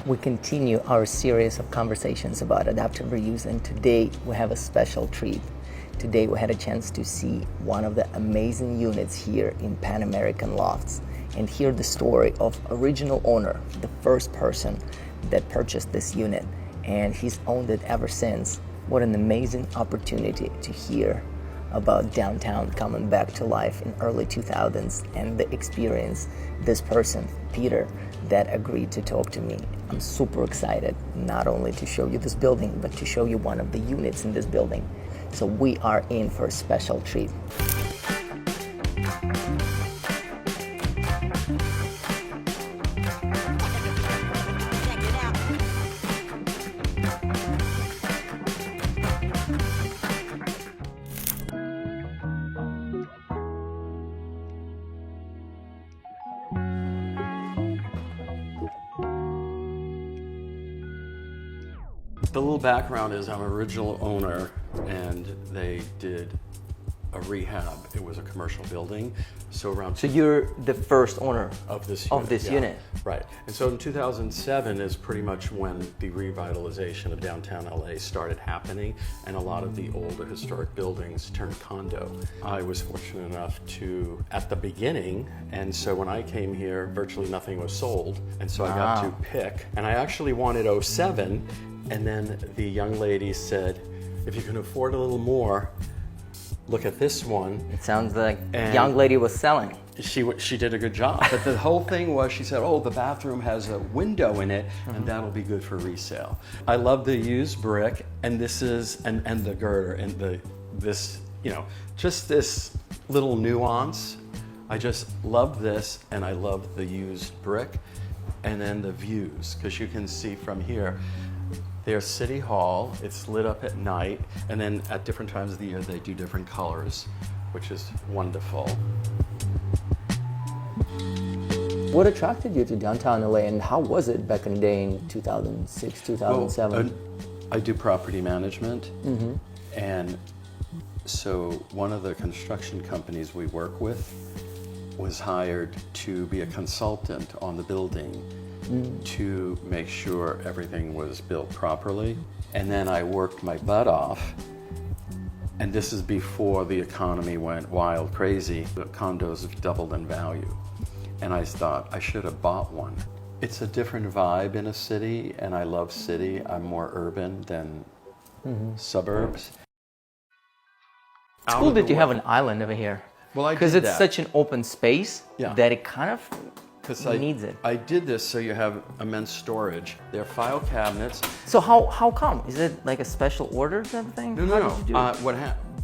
We continue our series of conversations about adaptive reuse, and today we have a special treat. Today we had a chance to see one of the amazing units here in Pan American Lofts and hear the story of original owner, the first person that purchased this unit, and he's owned it ever since. What an amazing opportunity to hear about downtown coming back to life in early 2000s and the experience this person, Peter, that agreed to talk to me. I'm super excited not only to show you this building, but to show you one of the units in this building. So we are in for a special treat. The little background is I'm an original owner, and they did a rehab. It was a commercial building, so you're the first owner of this unit. Unit. Right. And so in 2007 is pretty much when the revitalization of downtown LA started happening, and a lot of the older historic buildings turned condo. I was fortunate enough to, at the beginning, and so when I came here, virtually nothing was sold, and so I got to pick, and I actually wanted '07, and then the young lady said, if you can afford a little more, look at this one. It sounds like the young lady was selling. She did a good job. But the whole thing was, she said, oh, the bathroom has a window in it, and that'll be good for resale. I love the used brick, and this is, and the girder, and this, you know, just this little nuance. I just love this, and I love the used brick, and then the views, because you can see from here, there's City Hall, it's lit up at night, and then at different times of the year they do different colors, which is wonderful. What attracted you to downtown LA, and how was it back in the day in 2006, 2007? Well, I do property management, and so one of the construction companies we work with was hired to be a consultant on the building to make sure everything was built properly. And then I worked my butt off, and this is before the economy went wild crazy. The condos have doubled in value, and I thought I should have bought one. It's a different vibe in a city, and I love city. I'm more urban than suburbs. It's cool that you have an island over here. Well, because it's such an open space that it kind of needs it. I did this so you have immense storage. They're file cabinets. So how come? Is it like a special order type of thing? No.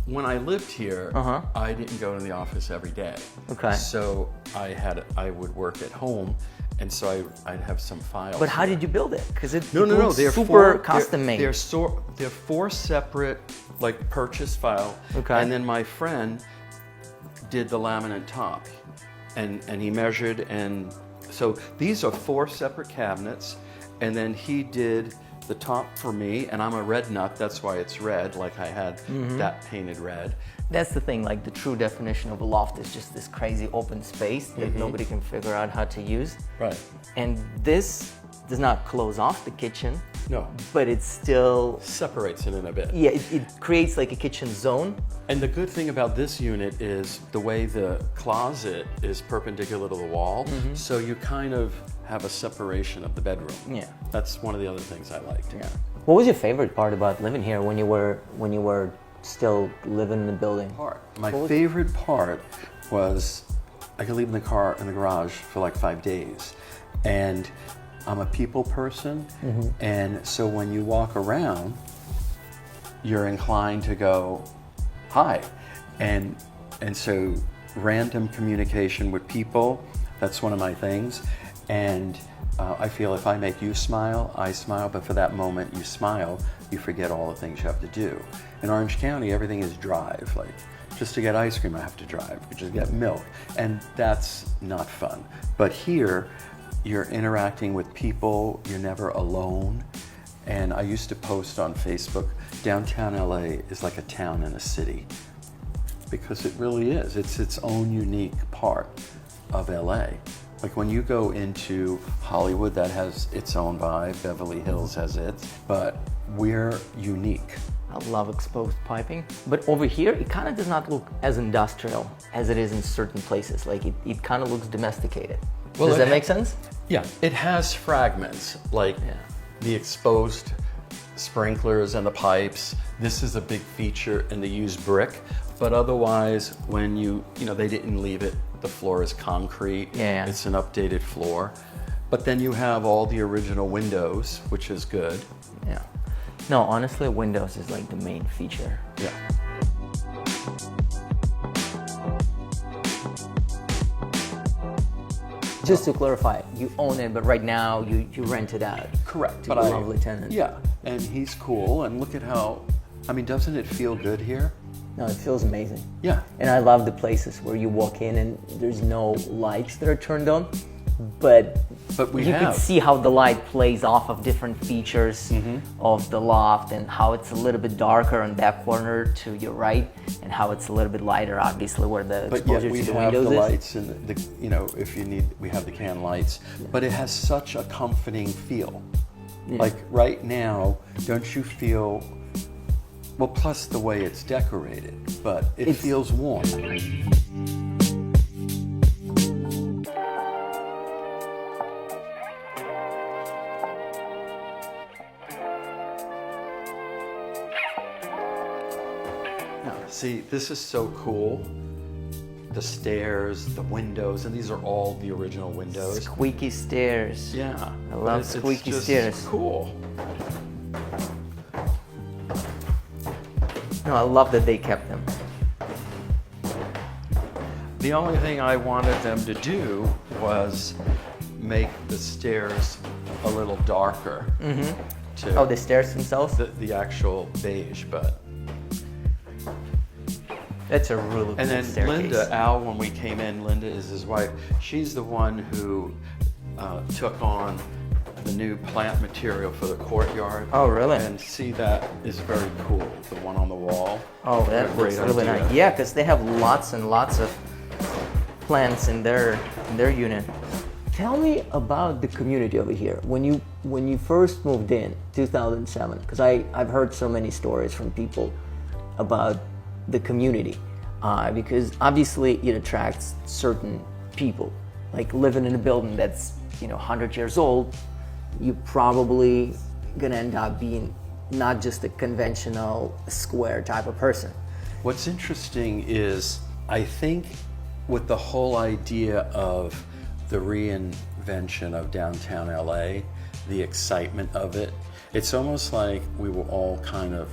When I lived here, I didn't go to the office every day. Okay. So I would work at home, and so I'd have some files. But how did you build it? Because it's no. They're super custom made. They're four separate like purchase file. Okay. And then my friend did the laminate top, and he measured, and so these are four separate cabinets, and then he did the top for me, and I'm a red nut, that's why it's red, like I had that painted red. That's the thing, like the true definition of a loft is just this crazy open space that nobody can figure out how to use. Right. And this does not close off the kitchen. No. But it still separates it in a bit. Yeah, it creates like a kitchen zone. And the good thing about this unit is the way the closet is perpendicular to the wall, so you kind of have a separation of the bedroom. Yeah. That's one of the other things I liked. Yeah. What was your favorite part about living here when you were still living in the building? My favorite part was I could leave the car in the garage for like 5 days. And I'm a people person, and so when you walk around, you're inclined to go, hi. And so random communication with people, that's one of my things. And I feel if I make you smile, I smile, but for that moment you smile, you forget all the things you have to do. In Orange County, everything is drive. Like, just to get ice cream, I have to drive, just get milk. And that's not fun. But here, you're interacting with people, you're never alone. And I used to post on Facebook, downtown LA is like a town in a city, because it really is. It's its own unique part of LA. Like when you go into Hollywood, that has its own vibe. Beverly Hills has its, but we're unique. I love exposed piping, but over here it kind of does not look as industrial as it is in certain places. Like it kind of looks domesticated. Well, does that make sense? Yeah, it has fragments, like the exposed sprinklers and the pipes. This is a big feature, and they use brick, but otherwise when they didn't leave it, the floor is concrete. Yeah. It's an updated floor. But then you have all the original windows, which is good. Yeah. No, honestly, windows is like the main feature. Yeah. Just to clarify, you own it, but right now you rent it out. Correct. To a lovely tenant. Yeah, and he's cool, and look at how, doesn't it feel good here? No, it feels amazing. Yeah. And I love the places where you walk in and there's no lights that are turned on, but you can see how the light plays off of different features of the loft, and how it's a little bit darker on that corner to your right, and how it's a little bit lighter, obviously, where the exposure to the windows is. We have the lights, and if you need, we have the can lights, but it has such a comforting feel. Yeah. Like right now, don't you feel, well, plus the way it's decorated, but it feels warm. See, this is so cool. The stairs, the windows, and these are all the original windows. Squeaky stairs. Yeah. I love squeaky it's just stairs. Cool. No, I love that they kept them. The only thing I wanted them to do was make the stairs a little darker. Oh, the stairs themselves? The actual beige, but. That's a really cool And then staircase. Al, when we came in, Linda is his wife. She's the one who took on the new plant material for the courtyard. Oh, really? And see, that is very cool, the one on the wall. Oh, that looks really nice. Yeah, because they have lots and lots of plants in their unit. Tell me about the community over here. When you first moved in, 2007, because I've heard so many stories from people about the community, because obviously it attracts certain people. Like living in a building that's 100 years old, you're probably gonna end up being not just a conventional square type of person. What's interesting is, I think with the whole idea of the reinvention of downtown LA, the excitement of it, it's almost like we were all kind of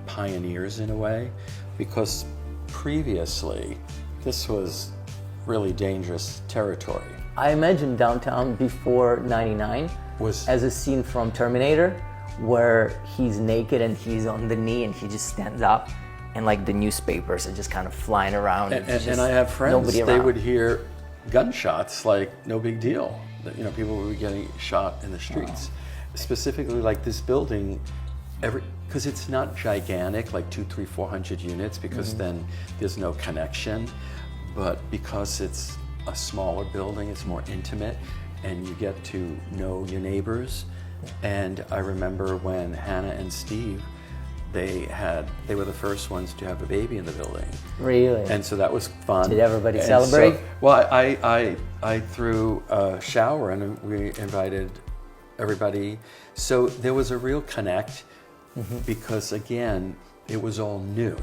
pioneers in a way, because previously this was really dangerous territory. I imagine downtown before 99 was as a scene from Terminator, where he's naked and he's on the knee and he just stands up, and like the newspapers are just kind of flying around. And I have friends, they would hear gunshots like no big deal. People would be getting shot in the streets. Specifically, like this building, because it's not gigantic, like 200, 300, 400 units, because then there's no connection. But because it's a smaller building, it's more intimate, and you get to know your neighbors. And I remember when Hannah and Steve, they were the first ones to have a baby in the building. Really? And so that was fun. Did everybody celebrate? Well, I threw a shower and we invited everybody. So there was a real connect, because again, it was all new.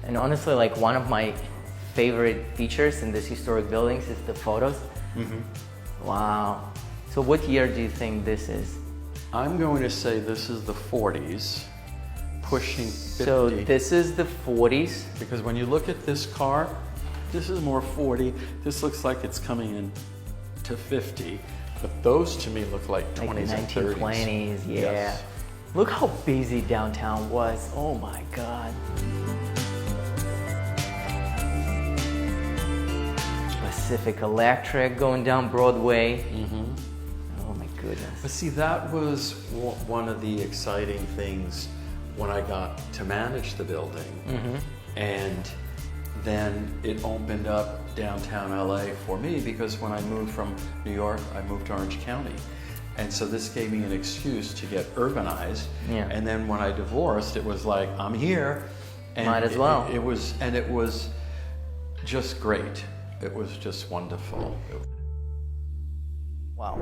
And honestly, like one of my favorite features in this historic buildings is the photos. Wow. So what year do you think this is? I'm going to say this is the 40s, pushing 50. So this is the 40s. Because when you look at this car, this is more 40. This looks like it's coming in to 50. But those to me look like 20s like and 30s. 1920s, yeah. Yes. Look how busy downtown was. Oh my God. Pacific Electric going down Broadway. Oh my goodness. goodness. But see, that was one of the exciting things when I got to manage the building. And then it opened up downtown LA for me, because when I moved from New York, I moved to Orange County. And so this gave me an excuse to get urbanized. Yeah. And then when I divorced, it was like, I'm here. And Might as well. It was just great. It was just wonderful. Wow,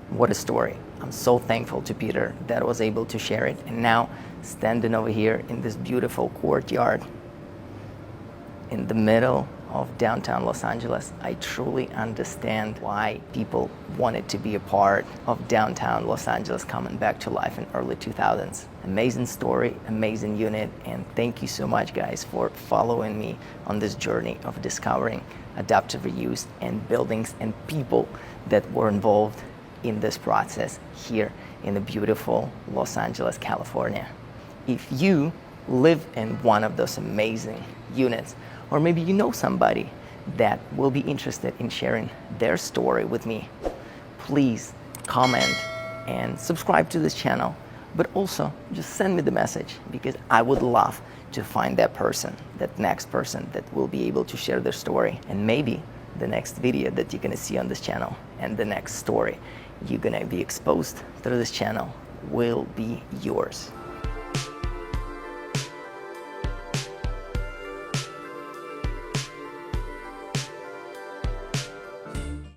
what a story. I'm so thankful to Peter that I was able to share it. And now, standing over here in this beautiful courtyard in the middle of downtown Los Angeles, I truly understand why people wanted to be a part of downtown Los Angeles coming back to life in early 2000s. Amazing story, amazing unit, and thank you so much, guys, for following me on this journey of discovering adaptive reuse and buildings and people that were involved in this process here in the beautiful Los Angeles, California. If you live in one of those amazing units, or maybe you know somebody that will be interested in sharing their story with me, please comment and subscribe to this channel, but also just send me the message, because I would love to find that person, that next person that will be able to share their story. And maybe the next video that you're gonna see on this channel and the next story you're gonna be exposed through this channel will be yours.